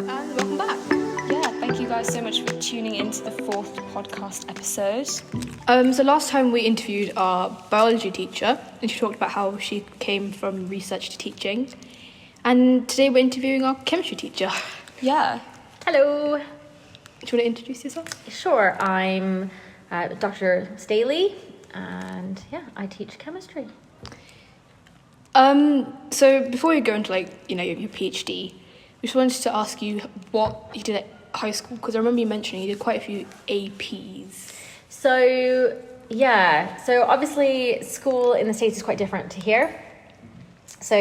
and welcome back. Yeah, thank you guys so much for tuning into the 4th podcast episode. So last time we interviewed our biology teacher, and she talked about how she came from research to teaching. And today we're interviewing our chemistry teacher. Yeah. Hello. Do you want to introduce yourself? Sure, I'm Dr. Staley, and yeah, I teach chemistry. So before you go into your PhD, we just wanted to ask you what you did at high school, because I remember you mentioning you did quite a few APs. So obviously school in the States is quite different to here. So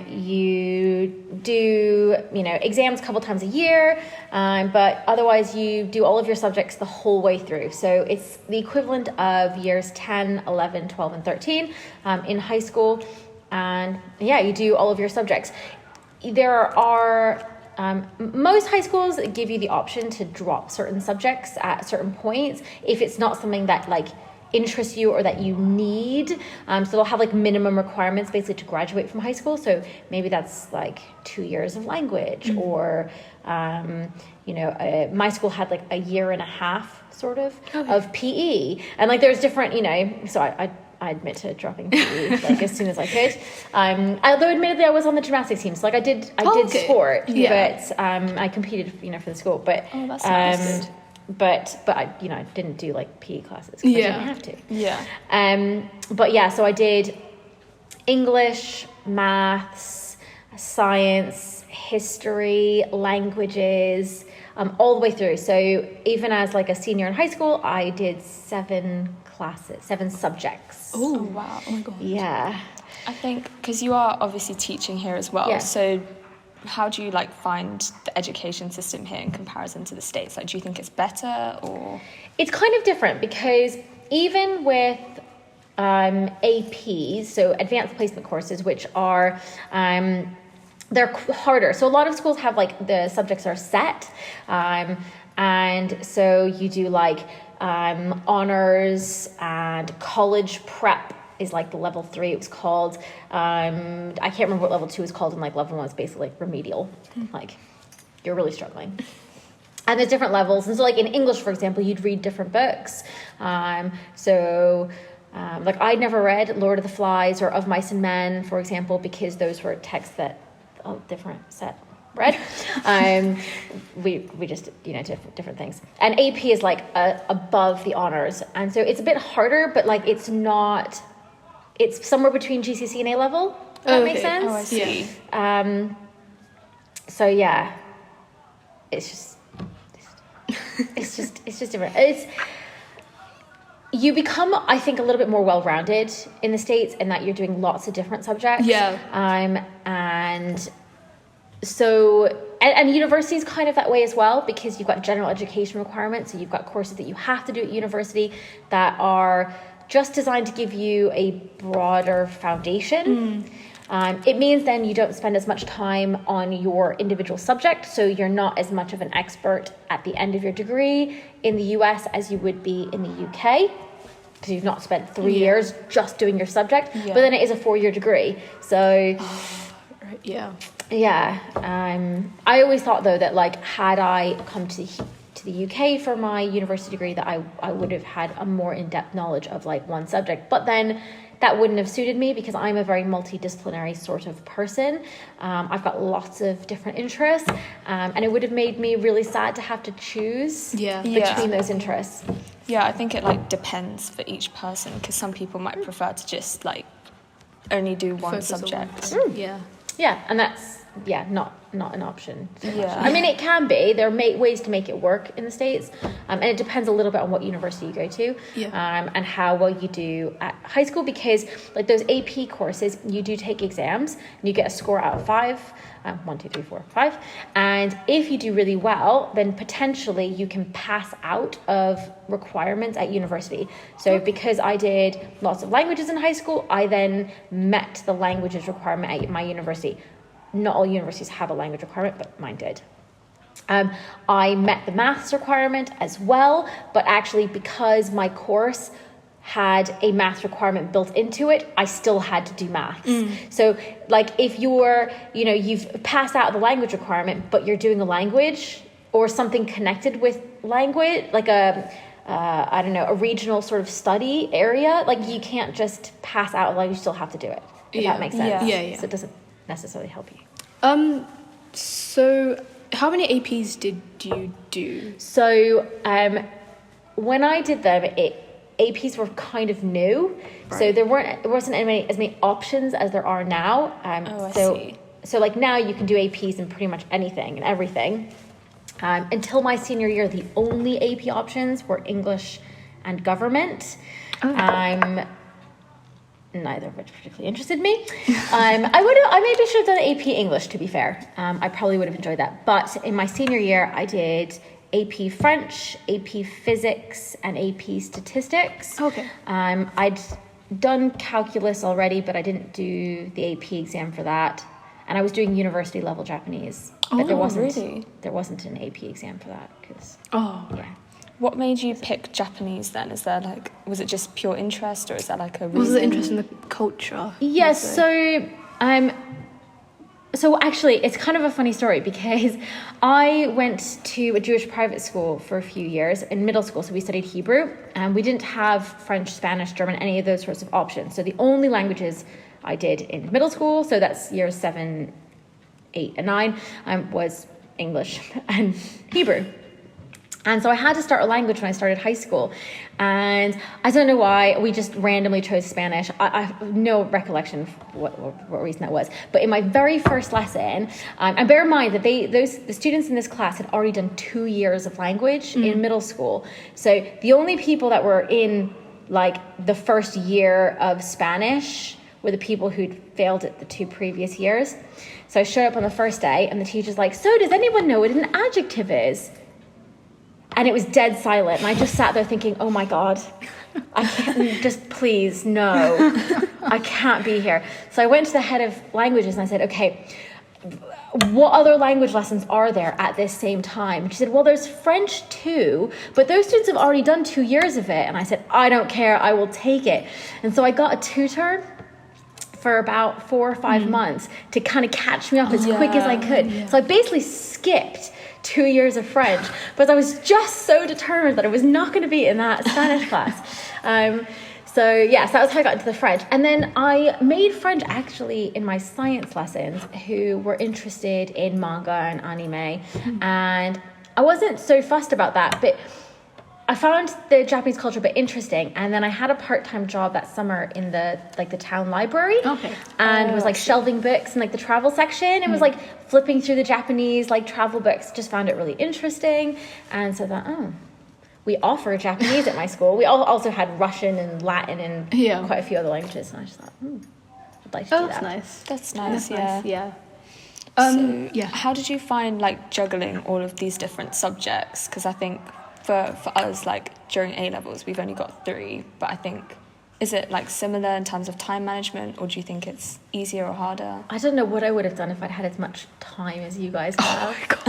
you do, exams a couple times a year, but otherwise you do all of your subjects the whole way through. So it's the equivalent of years 10, 11, 12, and 13 in high school. And yeah, you do all of your subjects. There are most high schools give you the option to drop certain subjects at certain points if it's not something that interests you or that you need. So they'll have minimum requirements basically to graduate from high school. So maybe that's 2 years of language, or my school had a year and a half sort of of PE, and there's different, so I admit to dropping PE as soon as I could. Although admittedly I was on the gymnastics team, so I did sport, but I competed for the school. But that's nice. But I didn't do PE classes because I didn't have to. Yeah. But yeah, so I did English, maths, science, history, languages, all the way through. So even as a senior in high school, I did 7 subjects. Oh wow. Oh my god. Yeah. I think because you are obviously teaching here as well, so how do you find the education system here in comparison to the States? Do you think it's better, or? It's kind of different because even with APs, so advanced placement courses, which are they're harder. So a lot of schools have the subjects are set, and so you do honors and college prep is the level 3 it was called. I can't remember what level 2 is called, and level 1 is basically remedial. You're really struggling. And there's different levels. And so in English, for example, you'd read different books. I'd never read Lord of the Flies or Of Mice and Men, for example, because those were texts that different set read. We just different things. And AP is above the honors, and so it's a bit harder, but it's not. It's somewhere between GCSE and A level. That makes sense. Oh, I see. So yeah, it's just different. You become, I think, a little bit more well-rounded in the States in that you're doing lots of different subjects. Yeah. And so, and university is kind of that way as well, because you've got general education requirements. So you've got courses that you have to do at university that are just designed to give you a broader foundation. It means then you don't spend as much time on your individual subject, so you're not as much of an expert at the end of your degree in the US as you would be in the UK, because you've not spent 3 years just doing your subject. But then it is a 4-year degree, so I always thought though that had I come to the UK for my university degree, that I would have had a more in-depth knowledge of one subject, but then that wouldn't have suited me because I'm a very multidisciplinary sort of person. I've got lots of different interests, and it would have made me really sad to have to choose between those interests. Yeah, I think it depends for each person, because some people might prefer to just only do one subject. Yeah, and that's not an option. Yeah. I mean, it can be. There are ways to make it work in the States, and it depends a little bit on what university you go to, and how well you do at high school, because those AP courses, you do take exams, and you get a score out of 5, 1, 2, 3, 4, 5, and if you do really well, then potentially you can pass out of requirements at university. So because I did lots of languages in high school, I then met the languages requirement at my university. Not all universities have a language requirement, but mine did. I met the maths requirement as well, but actually because my course had a math requirement built into it, I still had to do maths. So like if you've passed out the language requirement, but you're doing a language or something connected with language, like a regional sort of study area, like you can't just pass out a language, you still have to do it. If that makes sense. Yeah. So it doesn't necessarily help you. So how many APs did you do? So when I did them, APs were kind of new, so there wasn't as many options as there are now. I see. So like now you can do APs in pretty much anything and everything. Until my senior year, the only AP options were English and government. Neither of which particularly interested me. I maybe should have done AP English, to be fair. I probably would have enjoyed that. But in my senior year, I did AP French, AP Physics, and AP Statistics. Okay. I'd done calculus already, but I didn't do the AP exam for that. And I was doing university level Japanese. But there wasn't an AP exam for that. Yeah. What made you pick Japanese then? Is there was it just pure interest, or is there like a reason? Was it interest in the culture? Yes, so actually it's kind of a funny story because I went to a Jewish private school for a few years in middle school, so we studied Hebrew, and we didn't have French, Spanish, German, any of those sorts of options. So the only languages I did in middle school, so that's years 7, 8, and 9, was English and Hebrew. And so I had to start a language when I started high school. And I don't know why, we just randomly chose Spanish. I have no recollection of what reason that was. But in my very first lesson, and bear in mind that the students in this class had already done 2 years of language in middle school. So the only people that were in the first year of Spanish were the people who'd failed it the 2 previous years. So I showed up on the first day and the teacher's like, "So does anyone know what an adjective is?" And it was dead silent. And I just sat there thinking, oh my God, I can't, just please, no, I can't be here. So I went to the head of languages and I said, okay, what other language lessons are there at this same time? And she said, well, there's French too, but those students have already done 2 years of it. And I said, I don't care, I will take it. And so I got a tutor for about 4 or 5 months to kind of catch me up as quick as I could. Yeah. So I basically skipped 2 years of French, but I was just so determined that I was not going to be in that Spanish class. So that was how I got into the French. And then I made friends actually in my science lessons who were interested in manga and anime. And I wasn't so fussed about that, but I found the Japanese culture a bit interesting, and then I had a part-time job that summer in the town library, and was shelving books in the travel section, and was flipping through the Japanese travel books. Just found it really interesting, and so I thought, we offer Japanese at my school. We also had Russian and Latin and quite a few other languages, and I just thought, I'd like to do that. That's nice. Yeah. How did you find juggling all of these different subjects? Because I think for us, during A-levels, we've only got 3, but I think, is it similar in terms of time management, or do you think it's easier or harder? I don't know what I would have done if I'd had as much time as you guys have. Oh my God.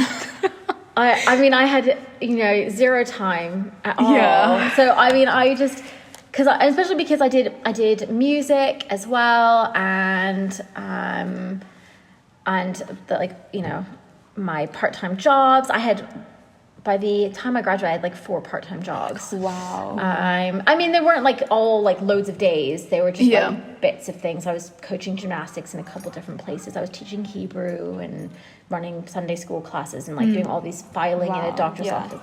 I had, 0 time at all. Yeah. So, I just, especially because I did music as well, and my part-time jobs. By the time I graduated, I had 4 part-time jobs. Wow. They weren't all loads of days. They were just bits of things. I was coaching gymnastics in a couple different places. I was teaching Hebrew and running Sunday school classes and doing all these filing in a doctor's office,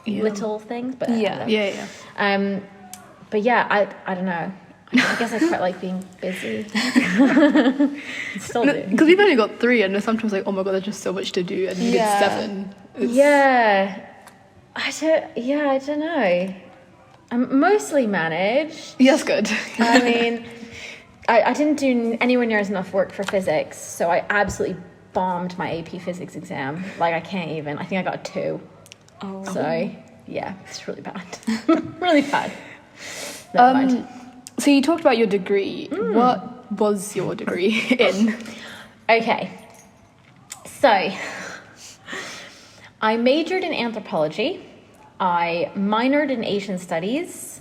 little things. But but I don't know. I guess I quite like being busy. Still do. Because we've only got 3, and sometimes oh my God, there's just so much to do, and you get 7. I don't know. I'm mostly managed. Yes, good. I didn't do anywhere near as enough work for physics, so I absolutely bombed my AP physics exam. I can't even. I think I got a 2. Oh. So, it's really bad. Really bad. Never mind. So you talked about your degree. What was your degree in? Okay. So, I majored in anthropology. I minored in Asian studies.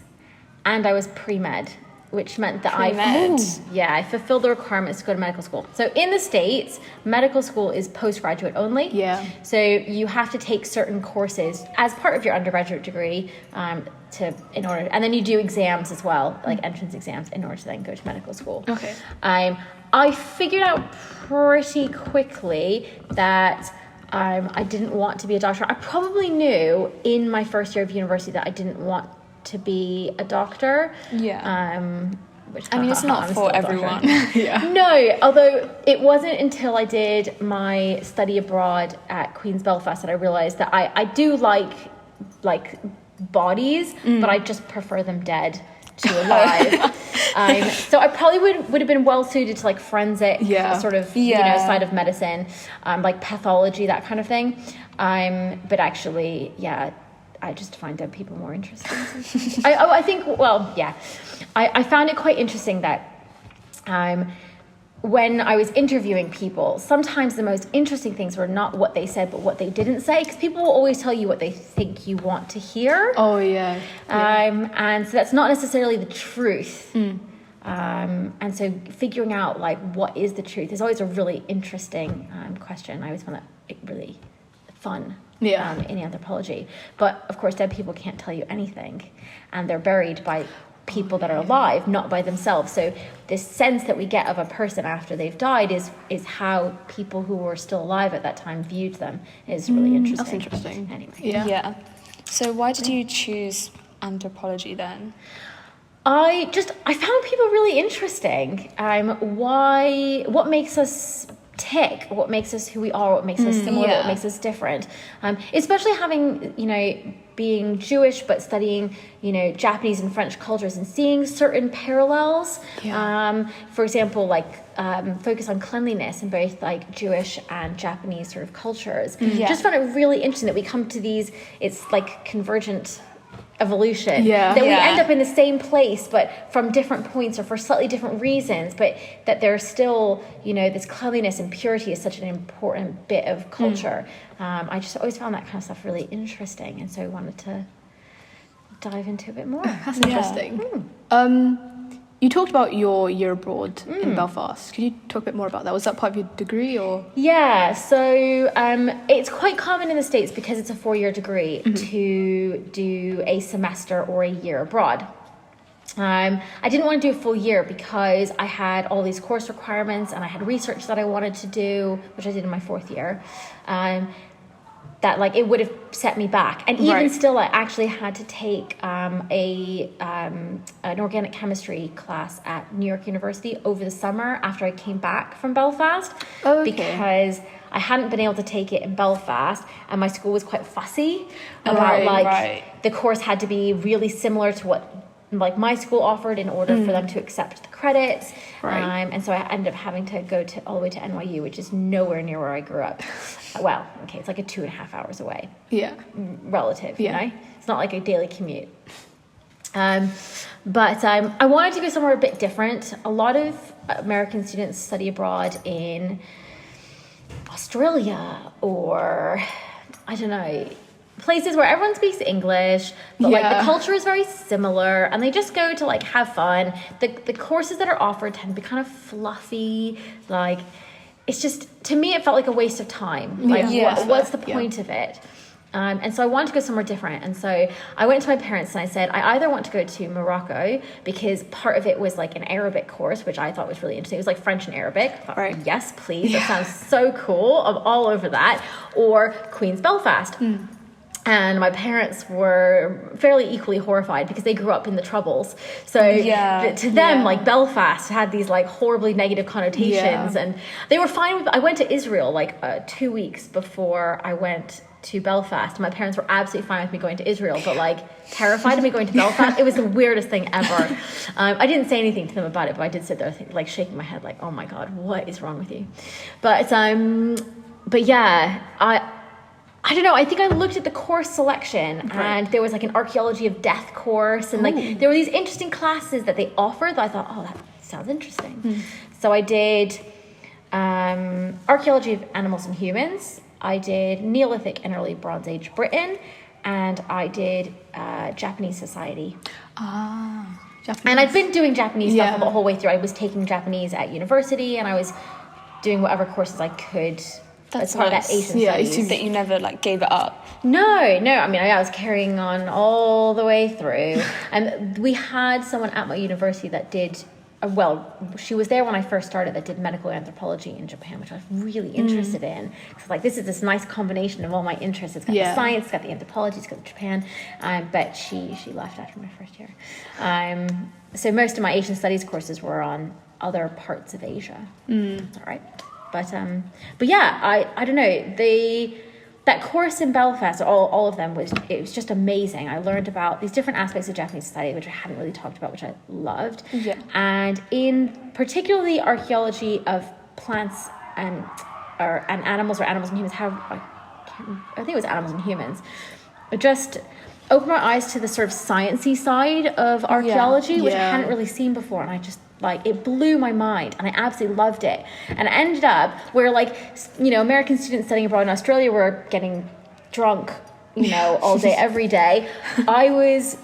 and I was pre-med, which meant that Pre-med. I fulfilled the requirements to go to medical school. So in the States, medical school is postgraduate only. Yeah. So you have to take certain courses as part of your undergraduate degree and then you do exams as well, like entrance exams, in order to then go to medical school. Okay. I figured out pretty quickly that I didn't want to be a doctor. I probably knew in my first year of university that I didn't want to be a doctor. Yeah. Which I mean, it's not I'm for still a doctor. everyone. Yeah. No, although it wasn't until I did my study abroad at Queen's Belfast that I realised that I do like bodies, but I just prefer them dead to alive. So I probably would have been well suited to like forensic sort of side of medicine, like pathology, that kind of thing. But actually, I just find dead people more interesting. I think, I found it quite interesting that when I was interviewing people, sometimes the most interesting things were not what they said, but what they didn't say, because people will always tell you what they think you want to hear. Oh, yeah. And so that's not necessarily the truth. And so figuring out like what is the truth is always a really interesting question. I always found that really fun in anthropology. But of course, dead people can't tell you anything, and they're buried by people that are alive, not by themselves. So this sense that we get of a person after they've died is how people who were still alive at that time viewed them. Is really interesting. That's interesting. Anyway. Yeah. So why did you choose anthropology then? I found people really interesting. What makes us tick, what makes us who we are, what makes us similar, what makes us different. Especially having, being Jewish but studying, Japanese and French cultures and seeing certain parallels. Yeah. For example, focus on cleanliness in both like Jewish and Japanese sort of cultures. Just found it really interesting that we come to these, it's like convergent evolution, that we end up in the same place but from different points or for slightly different reasons, but that there's still this cleanliness and purity is such an important bit of culture. I just always found that kind of stuff really interesting, and so I wanted to dive into a bit more. That's interesting. You talked about your year abroad in Belfast. Could you talk a bit more about that? Was that part of your degree or? Yeah, so it's quite common in the States because it's a 4-year degree to do a semester or a year abroad. I didn't want to do a full year because I had all these course requirements and I had research that I wanted to do, which I did in my 4th year. That it would have set me back, and even still, I actually had to take an organic chemistry class at New York University over the summer after I came back from Belfast, because I hadn't been able to take it in Belfast, and my school was quite fussy about the course had to be really similar to what my school offered in order for them to accept the credits. And so I ended up having to go all the way to NYU, which is nowhere near where I grew up. Well, okay, it's like a 2.5 hours away. Yeah. Relative, It's not like a daily commute. But I wanted to go somewhere a bit different. A lot of American students study abroad in Australia or, I don't know, places where everyone speaks English, but the culture is very similar, and they just go to have fun. The courses that are offered tend to be kind of fluffy. It's just, to me, it felt like a waste of time. What's the point of it? And so I wanted to go somewhere different. And so I went to my parents and I said, I either want to go to Morocco, because part of it was an Arabic course, which I thought was really interesting. It was French and Arabic. I thought, yes, please. That sounds so cool. I'm all over that. Or Queen's Belfast. And my parents were fairly equally horrified because they grew up in the Troubles. So to them, Belfast had these horribly negative connotations, and they were fine with. I went to Israel 2 weeks before I went to Belfast. My parents were absolutely fine with me going to Israel, but terrified of me going to Belfast. It was the weirdest thing ever. I didn't say anything to them about it, but I did sit there shaking my head oh my God, what is wrong with you? But I don't know, I think I looked at the course selection, and there was an archaeology of death course, and there were these interesting classes that they offered that I thought, that sounds interesting. So I did archaeology of animals and humans, I did Neolithic and early Bronze Age Britain, and I did Japanese society. Japanese. And I'd been doing Japanese stuff the Yeah. whole way through. I was taking Japanese at university, and I was doing whatever courses I could as part of that Asian studies. That you never like gave it up. No. I mean, I was carrying on all the way through. And we had someone at my university that did, she was there when I first started, that did medical anthropology in Japan, which I was really interested in. So like, this is this nice combination of all my interests. It's got the science, it's got the anthropology, it's got the Japan. But she left after my first year. So most of my Asian studies courses were on other parts of Asia. That's all right. But yeah, I don't know, that course in Belfast, all of them, it was just amazing. I learned about these different aspects of Japanese society, which I hadn't really talked about, which I loved. Yeah. And in particularly archaeology of plants and animals, or animals and humans, I think it was animals and humans. It just opened my eyes to the sort of sciencey side of archaeology, which I hadn't really seen before, and I just, like, it blew my mind, and I absolutely loved it. And it ended up where, like, American students studying abroad in Australia were getting drunk, all day, every day. I was,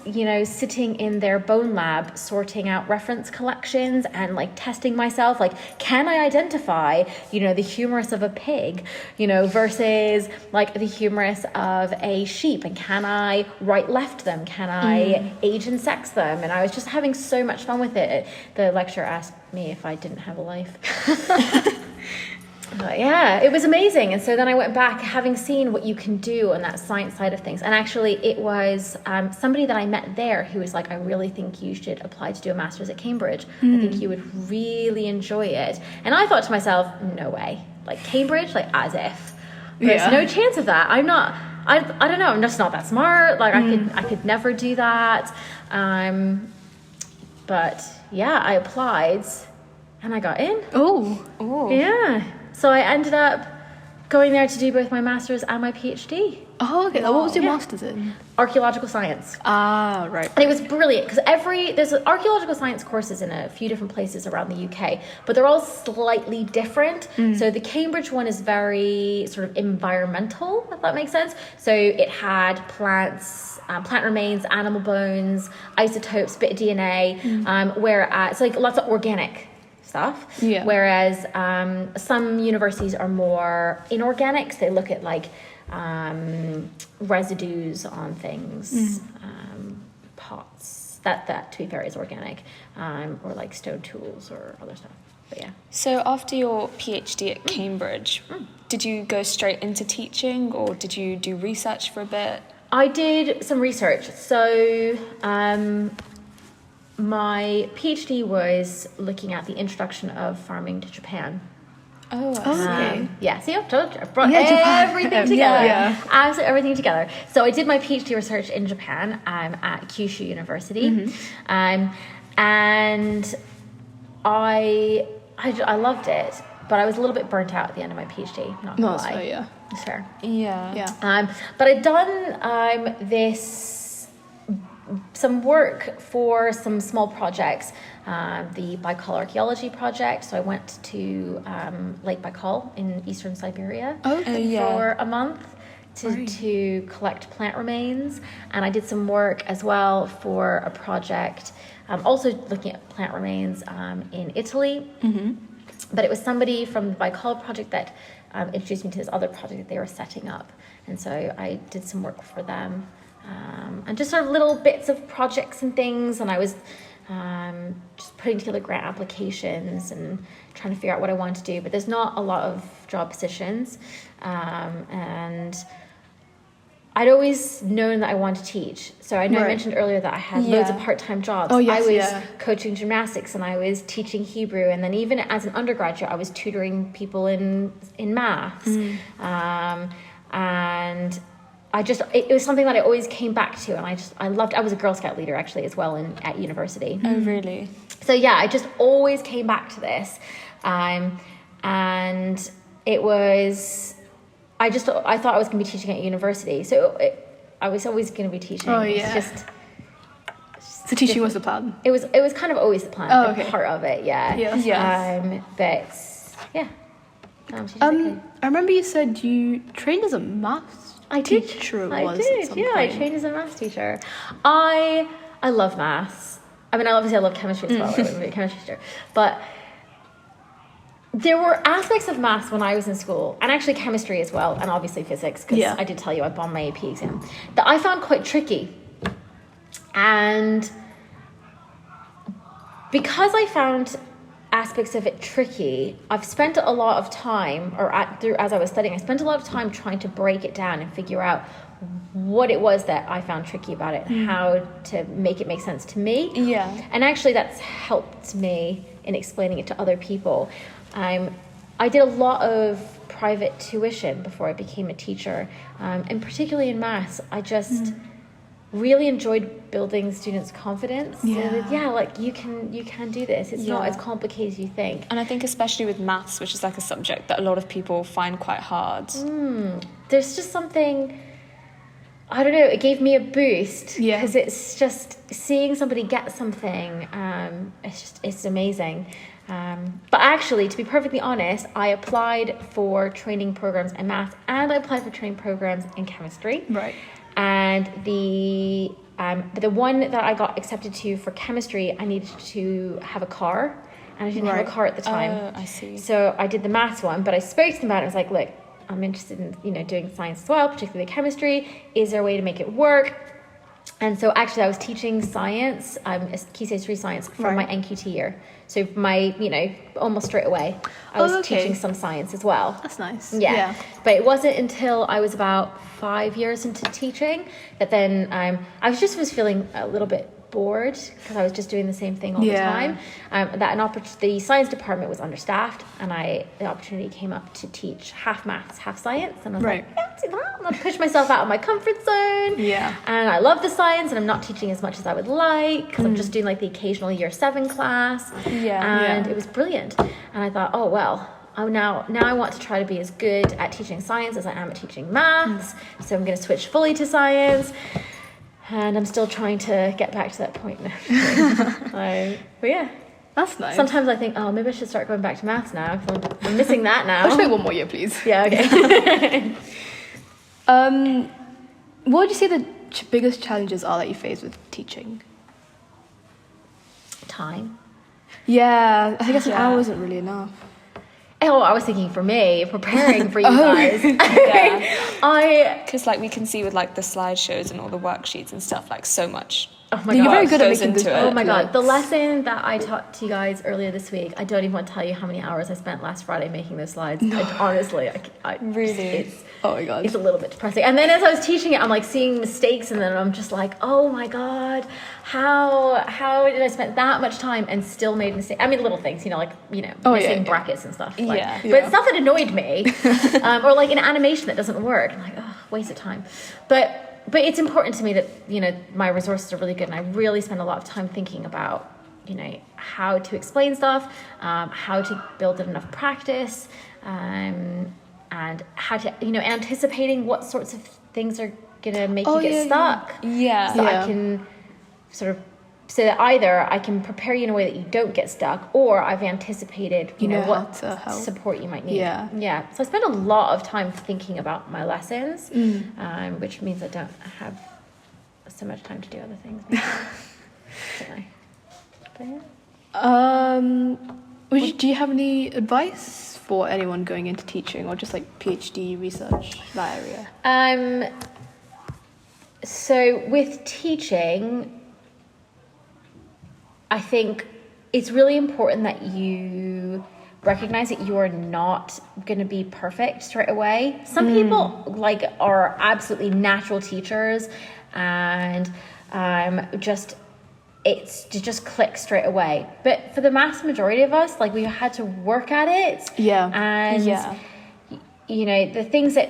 sitting in their bone lab, sorting out reference collections and, like, testing myself. Like, can I identify, the humerus of a pig, versus, like, the humerus of a sheep? And can I right-left them? Can I age and sex them? And I was just having so much fun with it. The lecturer asked me if I didn't have a life. Yeah, it was amazing. And so then I went back, having seen what you can do on that science side of things. And actually, it was somebody that I met there who was like, I really think you should apply to do a master's at Cambridge. I think you would really enjoy it. And I thought to myself, no way. Like, Cambridge? Like, as if. There's no chance of that. I don't know. I'm just not that smart. Like, I could never do that. But yeah, I applied and I got in. Oh. Yeah. So I ended up going there to do both my master's and my PhD. Oh, okay. What was your master's in? Archaeological science. Ah, right. And it was brilliant because there's archaeological science courses in a few different places around the UK, but they're all slightly different. So the Cambridge one is very sort of environmental, if that makes sense. So it had plants, plant remains, animal bones, isotopes, bit of DNA, whereas like lots of organic stuff. Yeah. Whereas some universities are more inorganic. So they look at like residues on things, pots. That to be fair is organic, or like stone tools or other stuff. But yeah. So after your PhD at Cambridge, did you go straight into teaching, or did you do research for a bit? I did some research. So my PhD was looking at the introduction of farming to Japan. Oh, I see. See, I've told you. I brought everything together. Yeah. Absolutely everything together. So I did my PhD research in Japan at Kyushu University. And I loved it, but I was a little bit burnt out at the end of my PhD, not gonna lie. Fair, yeah. It's fair. Yeah. But I'd done some work for some small projects, the Baikal Archaeology Project. So I went to Lake Baikal in eastern Siberia for a month to collect plant remains. And I did some work as well for a project, also looking at plant remains in Italy. But it was somebody from the Baikal project that introduced me to this other project that they were setting up. And so I did some work for them. And just sort of little bits of projects and things, and I was just putting together grant applications and trying to figure out what I wanted to do, but there's not a lot of job positions, and I'd always known that I wanted to teach. So I know I mentioned earlier that I had loads of part-time jobs. I was coaching gymnastics, and I was teaching Hebrew, and then even as an undergraduate I was tutoring people in maths, and it was something that I always came back to, and I loved. I was a Girl Scout leader actually as well at university. Oh, really? So yeah, I just always came back to this, and it was. I thought I was going to be teaching at university, so I was always going to be teaching. Oh yeah. So teaching was the plan. It was kind of always the plan. Oh, okay. Part of it, yeah. Yes. But yeah. I remember you said you trained as a maths teacher. I did. I trained as a maths teacher. I I love maths. I mean, obviously I love chemistry as well. I wouldn't be a chemistry teacher. But there were aspects of maths when I was in school, and actually chemistry as well, and obviously physics, because I did tell you I bombed my AP exam, that I found quite tricky. And because I found aspects of it tricky, I've spent a lot of time, as I was studying, I spent a lot of time trying to break it down and figure out what it was that I found tricky about it, and how to make it make sense to me. Yeah. And actually that's helped me in explaining it to other people. I did a lot of private tuition before I became a teacher, and particularly in maths, I just really enjoyed building students' confidence. Like you can do this. It's not as complicated as you think. And I think especially with maths, which is like a subject that a lot of people find quite hard. There's just something, I don't know, it gave me a boost, because it's just seeing somebody get something, it's amazing. But actually, to be perfectly honest, I applied for training programs in maths, and I applied for training programs in chemistry. Right. And the one that I got accepted to for chemistry, I needed to have a car, and I didn't have a car at the time. Oh, I see. So I did the maths one, but I spoke to them about it. I was like, look, I'm interested in doing science as well, particularly chemistry. Is there a way to make it work? And so actually I was teaching science, Key Stage 3 science, from my NQT year. So almost straight away, I was teaching some science as well. That's nice. Yeah. But it wasn't until I was about 5 years into teaching that then I was feeling a little bit bored, because I was just doing the same thing all the time. The science department was understaffed, and the opportunity came up to teach half maths, half science, and I was like, I'll do that. I'm gonna push myself out of my comfort zone. Yeah. And I love the science, and I'm not teaching as much as I would like, because I'm just doing like the occasional year 7 class. And it was brilliant. And I thought, oh well, now I want to try to be as good at teaching science as I am at teaching maths. So I'm going to switch fully to science. And I'm still trying to get back to that point now. But yeah. That's nice. Sometimes I think, maybe I should start going back to maths now, because I'm missing that now. Let's wait 1 more year, please. Yeah, okay. What would you say the biggest challenges are that you face with teaching? Time. Yeah, I guess an hour isn't really enough. Oh, I was thinking for me, preparing for you guys. Because we can see with the slideshows and all the worksheets and stuff, so much. Oh my You're god, very good at making into this. it. Oh my god, the lesson that I taught to you guys earlier this week, I don't even want to tell you how many hours I spent last Friday making those slides. No. Honestly, Really? Oh my god. It's a little bit depressing. And then as I was teaching it, I'm seeing mistakes, and then I'm just like, oh my god, how did I spend that much time and still made mistakes? I mean, little things, missing brackets and stuff. But stuff that annoyed me, or an animation that doesn't work. I'm like, oh, waste of time. But it's important to me that, my resources are really good, and I really spend a lot of time thinking about, how to explain stuff, how to build enough practice, and how to, anticipating what sorts of things are going to make you get stuck. Yeah. So I can so that either I can prepare you in a way that you don't get stuck, or I've anticipated, what support you might need. Yeah. So I spend a lot of time thinking about my lessons, which means I don't have so much time to do other things. Do you have any advice for anyone going into teaching, or just PhD research, that area? So with teaching, I think it's really important that you recognize that you are not going to be perfect straight away. Some people are absolutely natural teachers, and it just clicks straight away. But for the vast majority of us, we had to work at it. And the things that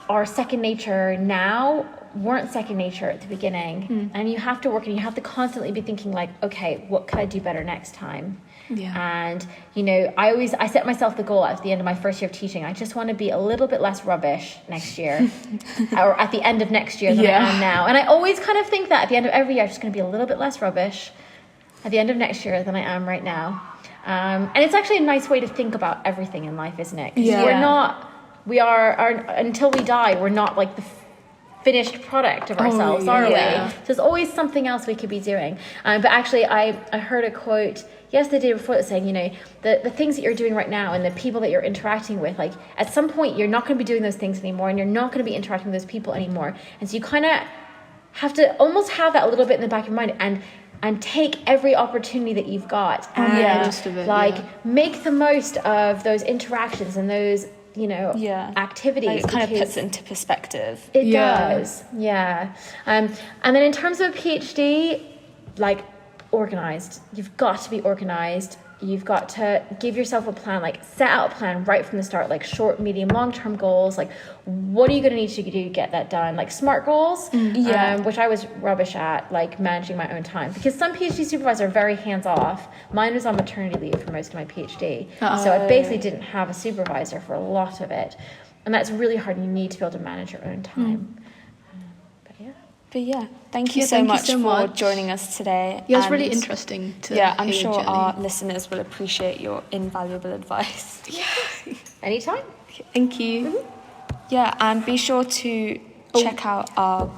are second nature now weren't second nature at the beginning. And you have to work, and you have to constantly be thinking okay, what could I do better next time? And I set myself the goal at the end of my first year of teaching, I just want to be a little bit less rubbish next year or at the end of next year than I am now. And I always kind of think that at the end of every year I'm just going to be a little bit less rubbish at the end of next year than I am right now. And it's actually a nice way to think about everything in life, isn't it? 'Cause until we die, we're not the finished product of ourselves, are we? So there's always something else we could be doing. But actually, I heard a quote the day before that saying, you know, the things that you're doing right now and the people that you're interacting with, like at some point you're not going to be doing those things anymore, and you're not going to be interacting with those people anymore. And so you kind of have to almost have that a little bit in the back of your mind and take every opportunity that you've got and make the most of those interactions and those, you know, activities. Like it kind of puts it into perspective. It does, and then in terms of a PhD, like organized. You've got to be organized. You've got to give yourself a plan, like set out a plan right from the start, like short, medium, long-term goals. Like, what are you going to need to do to get that done? Like SMART goals, which I was rubbish at, like managing my own time. Because some PhD supervisors are very hands-off. Mine was on maternity leave for most of my PhD. So I basically didn't have a supervisor for a lot of it. And that's really hard. You need to be able to manage your own time. But yeah, thank you so much for joining us today. Yeah, it's really interesting to I'm sure our listeners will appreciate your invaluable advice. Yeah. Anytime. Thank you. Mm-hmm. Yeah, and be sure to check out our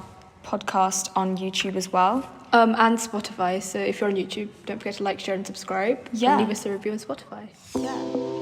podcast on YouTube as well. And Spotify. So if you're on YouTube, don't forget to like, share and subscribe. Yeah. And leave us a review on Spotify. Yeah.